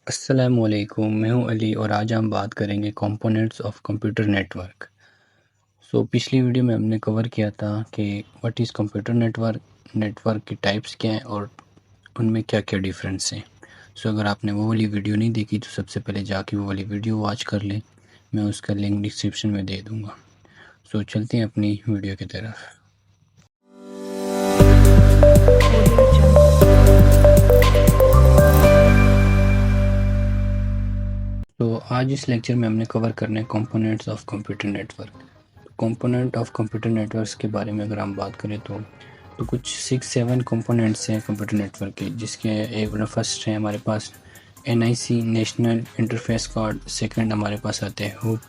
अस्सलामुअलैकुम, मैं हूं अली और आज हम बात करेंगे कंपोनेंट्स ऑफ कंप्यूटर नेटवर्क। पिछली वीडियो में हमने कवर किया था कि what is computer network, network की टाइप्स क्या हैं और उनमें क्या क्या डिफरेंस हैं। अगर आपने वो वाली वीडियो नहीं देखी तो सबसे पहले जाके वो वाली वीडियो वॉच कर लें, मैं उसका लिंक डिस्क्रिप्शन में दे दूँगा। चलते हैं अपनी वीडियो की तरफ। आज इस लेक्चर में हमने कवर करना है components of computer network. Component of computer networks के बारे में अगर हम बात करें तो कुछ 6-7 कंपोनेंट्स हैं कंप्यूटर नेटवर्क के, जिसके एक फर्स्ट है हमारे पास NIC national interface card, second हमारे पास आते हैं हुप,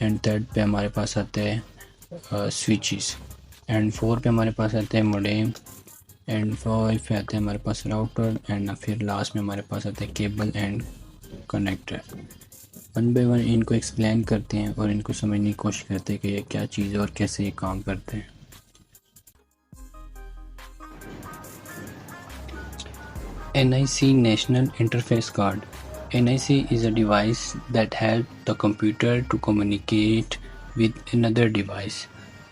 एंड थर्ड पे हमारे पास आते हैं स्विचेस, एंड 4 पे हमारे पास आते हैं मोडेम, एंड 5 पे आते हैं हमारे पास राउटर, एंड फिर लास्ट में हमारे पास आते हैं cable and connector. One by one इनको एक्सप्लेन करते हैं और इनको समझने की कोशिश करते हैं कि ये क्या चीज़ है और कैसे ये काम करते हैं। NIC National Interface Card. NIC is a device that helps the computer to communicate with another device.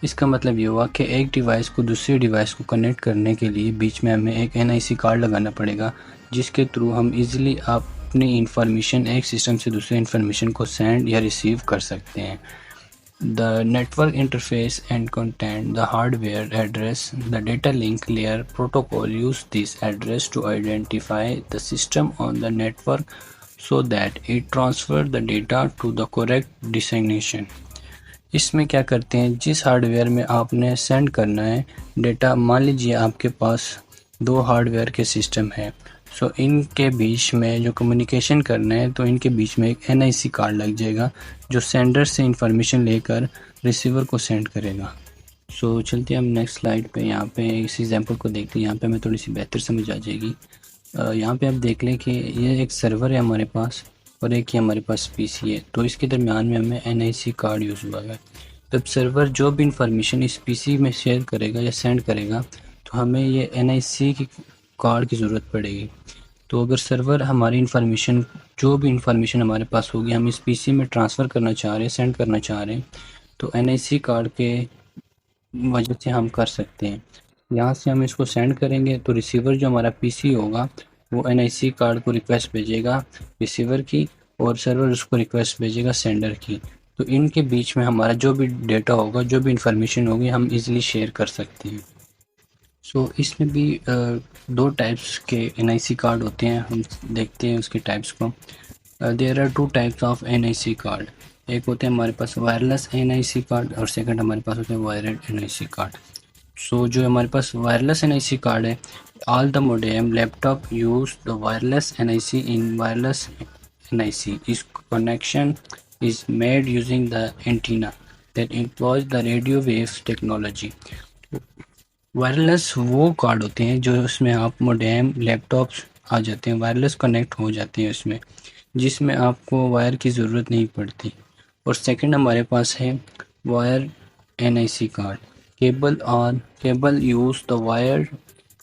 इसका मतलब ये हुआ कि एक डिवाइस को दूसरे डिवाइस को कनेक्ट करने के लिए बीच में हमें एक NIC कार्ड लगाना पड़ेगा, जिसके थ्रू हम इजीली अपनी इंफॉर्मेशन एक सिस्टम से दूसरे इंफॉर्मेशन को सेंड या रिसीव कर सकते हैं। The network interface and content, the hardware address, the data link layer protocol use this address to identify the system on the network so that it transfer the data to the correct destination. इसमें क्या करते हैं, जिस hardware में आपने send करना है data, मान लीजिए आपके पास 2 हार्डवेयर के सिस्टम है, इनके बीच में जो कम्युनिकेशन करना है तो इनके बीच में एक NIC कार्ड लग जाएगा जो सेंडर से इंफॉर्मेशन लेकर रिसीवर को सेंड करेगा। चलते हैं हम नेक्स्ट स्लाइड पे। यहाँ पे इस एग्जांपल को देखते हैं, यहाँ पे हमें थोड़ी सी बेहतर समझ आ जाएगी। यहाँ पे आप देख लें कि ये एक सर्वर है हमारे पास और एक ही हमारे पास PC है, तो इसके दरमियान में हमें NIC कार्ड यूज़ हुआ है। जब सर्वर जो भी इंफॉर्मेशन इस PC में शेयर करेगा या सेंड करेगा तो हमें ये NIC की कार्ड की ज़रूरत पड़ेगी। तो अगर सर्वर हमारी इंफॉर्मेशन, जो भी इंफॉर्मेशन हमारे पास होगी, हम इस PC में ट्रांसफ़र करना चाह रहे हैं, सेंड करना चाह रहे हैं, तो NIC कार्ड के वजह से हम कर सकते हैं। यहाँ से हम इसको सेंड करेंगे तो रिसीवर जो हमारा PC होगा वो NIC कार्ड को रिक्वेस्ट भेजेगा रिसीवर की, और सर्वर उसको रिक्वेस्ट भेजेगा सेंडर की। तो इनके बीच में हमारा जो भी डेटा होगा, जो भी इंफॉर्मेशन होगी, हम इजीली शेयर कर सकते हैं। इसमें भी 2 टाइप्स के NIC कार्ड होते हैं, हम देखते हैं उसके टाइप्स को। There are 2 types of NIC card. एक होते हैं हमारे पास वायरलेस NIC कार्ड और सेकंड हमारे पास होते हैं वायर्ड NIC कार्ड। जो हमारे पास वायरलेस NIC कार्ड है, all the modem laptop use the wireless NIC in wireless NIC इस connection is made using the antenna that employs the radio waves technology. Wireless वो कार्ड होते हैं जो उसमें आप मोडेम लैपटॉप्स आ जाते हैं, वायरलेस कनेक्ट हो जाते हैं उसमें, जिसमें आपको वायर की ज़रूरत नहीं पड़ती। और सेकंड हमारे पास है wire NIC card. Cable use the wire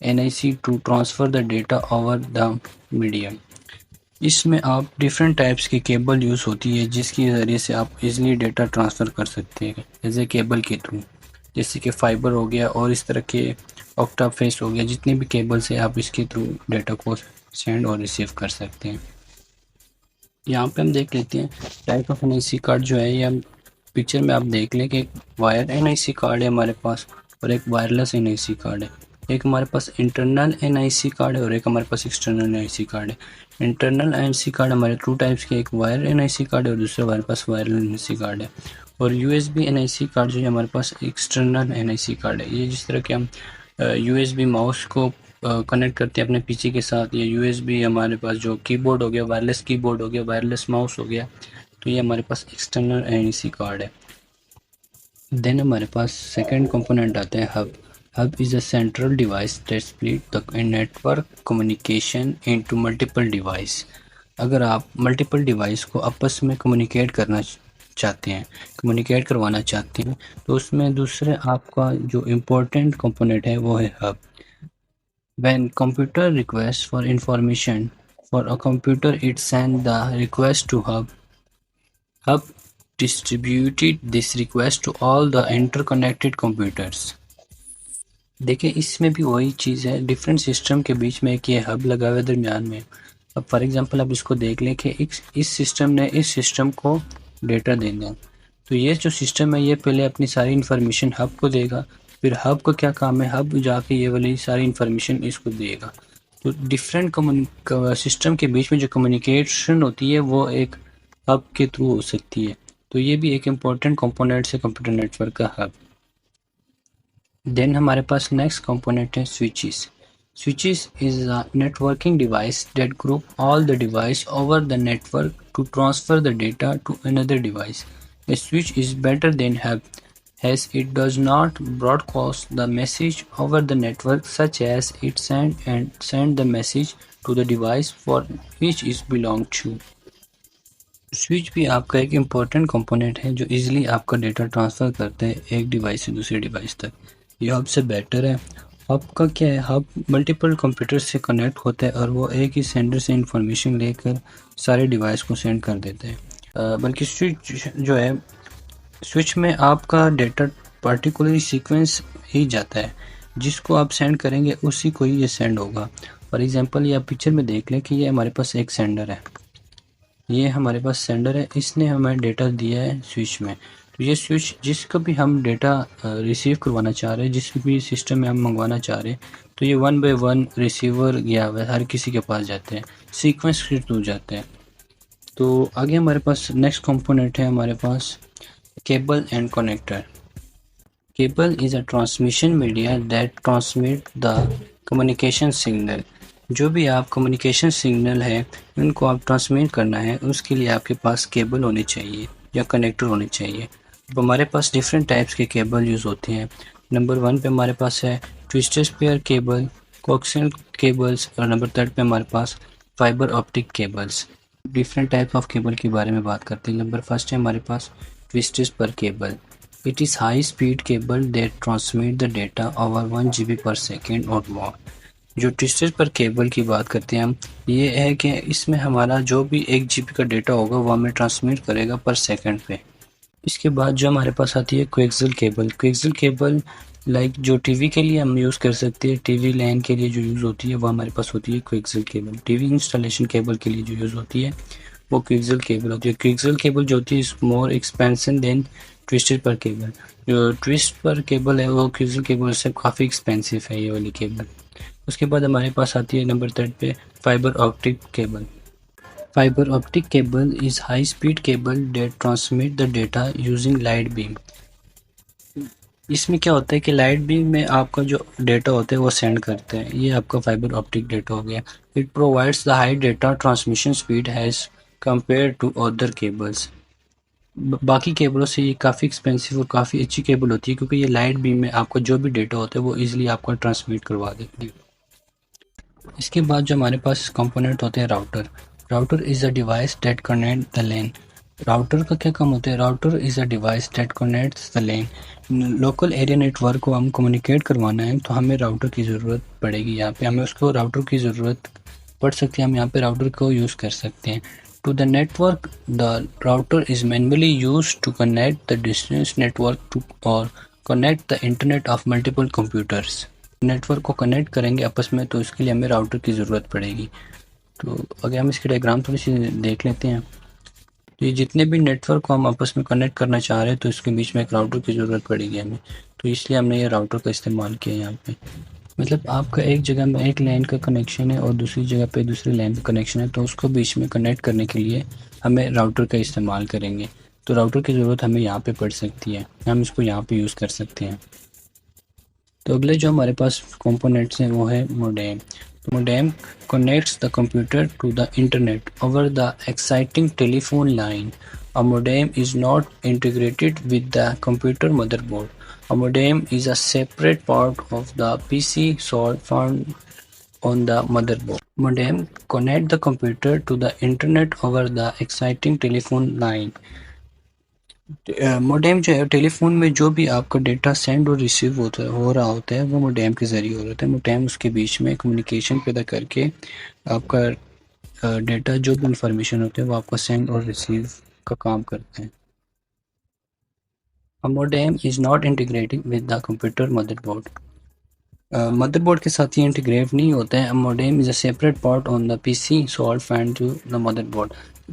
NIC to transfer the data over the medium. इसमें आप डिफरेंट टाइप्स की केबल यूज़ होती है जिसके ज़रिए से आप इजीली डेटा ट्रांसफ़र कर सकते हैं एज ए केबल के थ्रू, जैसे कि फाइबर हो गया और इस तरह के ऑक्टाफेस हो गया। जितनी भी केबल से आप इसके थ्रू डेटा को सेंड और रिसीव कर सकते हैं। यहाँ पे हम देख लेते हैं टाइप ऑफ NIC कार्ड जो है, या पिक्चर में आप देख लें कि एक वायर NIC कार्ड है हमारे पास और एक वायरलेस NIC कार्ड है। एक हमारे पास इंटरनल NIC कार्ड है और एक हमारे पास एक्सटर्नल NIC कार्ड है। इंटरनल NIC कार्ड हमारे 2 टाइप्स के, एक वायर NIC कार्ड है और दूसरा हमारे पास वायरलेस NIC कार्ड है। और USB NIC कार्ड जो है हमारे पास एक्सटर्नल NIC कार्ड है। ये जिस तरह के हम USB माउस को कनेक्ट करते हैं अपने PC के साथ, या USB हमारे पास जो कीबोर्ड हो गया, वायरलेस कीबोर्ड हो गया, वायरलेस माउस हो गया, तो ये हमारे पास एक्सटर्नल NIC कार्ड है। देन हमारे पास सेकंड कंपोनेंट आता है hub. Hub is a central device that split the network communication into multiple device. अगर आप मल्टीपल डिवाइस को आपस में कम्युनिकेट करना चाहते हैं, कम्युनिकेट करवाना चाहते हैं, तो उसमें दूसरे आपका जो इम्पोर्टेंट कंपोनेंट है वो है hub. When computer requests for information For a computer, it sent the request to hub. Hub distributed this request to all the interconnected computers. देखिए इसमें भी वही चीज़ है, डिफरेंट सिस्टम के बीच में एक ये हब लगा हुआ है दरमियान में। अब फॉर एग्जांपल आप इसको देख लें कि इस सिस्टम ने इस सिस्टम को डेटा देना है, तो ये जो सिस्टम है ये पहले अपनी सारी इन्फॉर्मेशन हब को देगा, फिर हब का क्या काम है, हब जाके ये वाली सारी इन्फॉर्मेशन इसको देगा। तो डिफरेंट सिस्टम के बीच में जो कम्युनिकेशन होती है वो एक हब के थ्रू हो सकती है। तो ये भी एक इम्पोर्टेंट कंपोनेंट है कंप्यूटर नेटवर्क का, हब। देन हमारे पास नेक्स्ट कंपोनेंट है switches. Switches is a networking device that group all the device over the network to transfer the data to another device. A switch is better than hub as it does not broadcast the message over the network, such as it send the message to the device for which it belongs to. Switch भी आपका एक important component है जो easily आपका data transfer करते हैं एक device से दूसरे डिवाइस तक। ये हब से बेटर है। हब का क्या है, हब मल्टीपल कंप्यूटर से कनेक्ट होता है और वो एक ही सेंडर से इंफॉर्मेशन लेकर सारे डिवाइस को सेंड कर देते हैं। बल्कि स्विच जो है, स्विच में आपका डेटा पर्टिकुलर सीक्वेंस ही जाता है, जिसको आप सेंड करेंगे उसी को ही ये सेंड होगा। फॉर एग्जांपल ये आप पिक्चर में देख लें कि ये हमारे पास एक सेंडर है, ये हमारे पास सेंडर है, इसने हमें डेटा दिया है स्विच में। तो ये स्विच जिसका भी हम डेटा रिसीव करवाना चाह रहे हैं, जिस भी सिस्टम में हम मंगवाना चाह रहे हैं, तो ये 1 बाय 1 रिसीवर गया हुआ है, हर किसी के पास जाते हैं, सीक्वेंस के थ्रू जाते हैं। तो आगे हमारे पास नेक्स्ट कंपोनेंट है हमारे पास cable and connector. Cable is a transmission media that transmit the communication signal. जो भी आप कम्युनिकेशन सिग्नल है उनको आप ट्रांसमिट करना है, उसके लिए आपके पास केबल होनी चाहिए या कनेक्टर होने चाहिए। अब हमारे पास डिफरेंट टाइप्स के केबल यूज़ होते हैं। नंबर 1 पे हमारे पास है twisted pair cable, coaxial cables, और नंबर 3 पे हमारे पास fibre optic cables. Different types of cable के बारे में बात करते हैं। नंबर 1 है हमारे पास twisted pair cable. It is high speed cable that transmit the data over 1 GB per second और मोर। जो ट्विस्टेड पर केबल की बात करते हैं हम, ये है कि इसमें हमारा जो भी 1 GB का डेटा होगा वो हमें ट्रांसमिट करेगा पर सेकंड पे। इसके बाद जो हमारे पास आती है coaxial cable. Coaxial cable like जो टीवी के लिए हम यूज़ कर सकते हैं, टीवी लैन के लिए जो यूज़ होती है वो हमारे पास होती है coaxial cable. TV installation cable के लिए जो यूज़ होती है वो कोएक्सियल केबल होती है। कोएक्सियल केबल जो होती है is more expensive than twisted पर केबल। जो ट्विस्ट पर केबल है वो कोएक्सियल केबल से काफ़ी एक्सपेंसिव है ये वाली केबल। उसके बाद हमारे पास आती है नंबर 3 पे fibre optic cable. Fibre optic cable is high speed cable that transmit the data using light beam. इसमें क्या होता है कि लाइट बीम में आपका जो डेटा होता है वो सेंड करते हैं, ये आपका फाइबर ऑप्टिक डेटा हो गया। It provides the high data transmission speed has compare to other cables. बाकी केबलों से ये काफ़ी एक्सपेंसिव और काफ़ी अच्छी केबल होती है, क्योंकि ये लाइट बीम में आपका जो भी डेटा होता है वो ईजिली आपका ट्रांसमिट करवा देती है। इसके बाद जो हमारे पास कंपोनेंट होते हैं router. Router is a device that connect the LAN. Router का क्या काम होता है, router is a device that connects the LAN. Local area network को हम कम्युनिकेट करवाना है तो हमें राउटर की ज़रूरत पड़ेगी। यहाँ पे हमें उसको राउटर की ज़रूरत पड़ सकती है, हम यहाँ पे राउटर को यूज़ कर सकते हैं। To the network the router is manually use to connect the distance network to और connect the internet of multiple computers. Network को कनेक्ट करेंगे आपस में तो इसके लिए हमें राउटर की ज़रूरत पड़ेगी। तो अगर हम इसकी डायग्राम थोड़ी सी देख लेते हैं, तो ये जितने भी नेटवर्क को हम आपस में कनेक्ट करना चाह रहे हैं तो इसके बीच में एक राउटर की ज़रूरत पड़ेगी हमें, तो इसलिए हमने ये राउटर का इस्तेमाल किया यहाँ पे। मतलब आपका एक जगह में एक लाइन का कनेक्शन है और दूसरी जगह पे दूसरी लाइन का कनेक्शन है, तो उसको बीच में कनेक्ट करने के लिए हमें राउटर का इस्तेमाल करेंगे। तो राउटर की ज़रूरत हमें यहाँ पे पड़ सकती है, हम इसको यहाँ पे यूज़ कर सकते हैं। तो अगले जो हमारे पास कंपोनेंट्स हैं वो है modem. Modem connects the computer to the internet over the exciting telephone line. A modem is not integrated with the computer motherboard. A modem is a separate part of the PC found on the motherboard. Modem connect the computer to the internet over the exciting telephone line. Modem जो है telephone में जो भी आपका data send और receive हो रहा होता है वो मोडेम के ज़रिए हो रहा है। मोडेम उसके बीच में कम्युनिकेशन पैदा करके आपका डेटा जो भी इंफॉर्मेशन होते हैं वो आपको सेंड और रिसीव का काम करते हैं। A modem is not integrated with the computer motherboard. Motherboard के साथ ये इंटीग्रेट नहीं होता है। Modem is a separate part on the PC salt fan to the motherboard.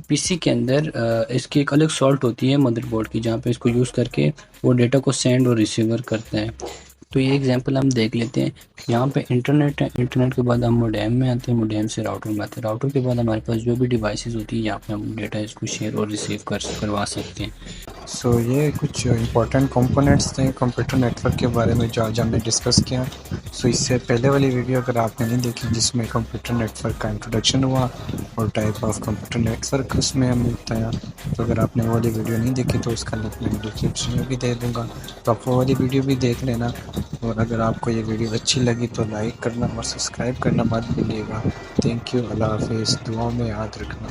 PC के अंदर इसकी एक अलग सॉल्ट होती है मदरबोर्ड की, जहाँ पे इसको यूज़ करके वो डेटा को सेंड और रिसीवर करता है। तो ये एग्जांपल हम देख लेते हैं। यहाँ पे इंटरनेट है, इंटरनेट के बाद हम मोडेम में आते हैं, मोडेम से राउटर में आते हैं, राउटर के बाद हमारे पास जो भी डिवाइसेस होती है यहाँ पे हम डेटा इसको शेयर और रिसीव करवा सकते हैं। सो ये कुछ इंपॉर्टेंट कंपोनेंट्स थे कंप्यूटर नेटवर्क के बारे में जो आज हमने डिस्कस किया। सो इससे पहले वाली वीडियो अगर आपने नहीं देखी जिसमें कंप्यूटर नेटवर्क का इंट्रोडक्शन हुआ और टाइप ऑफ कंप्यूटर नेटवर्क उसमें हमने बताया, तो अगर आपने वो वाली वीडियो नहीं देखी तो उसका लिंक मैं डिस्क्रिप्शन में भी दे दूँगा, तो आप वो वाली वीडियो भी देख लेना। और अगर आपको ये वीडियो अच्छी लगी तो लाइक करना और सब्सक्राइब करना मत भूलिएगा। थैंक यू, अल्लाह हाफिज़, दुआओं में याद रखना।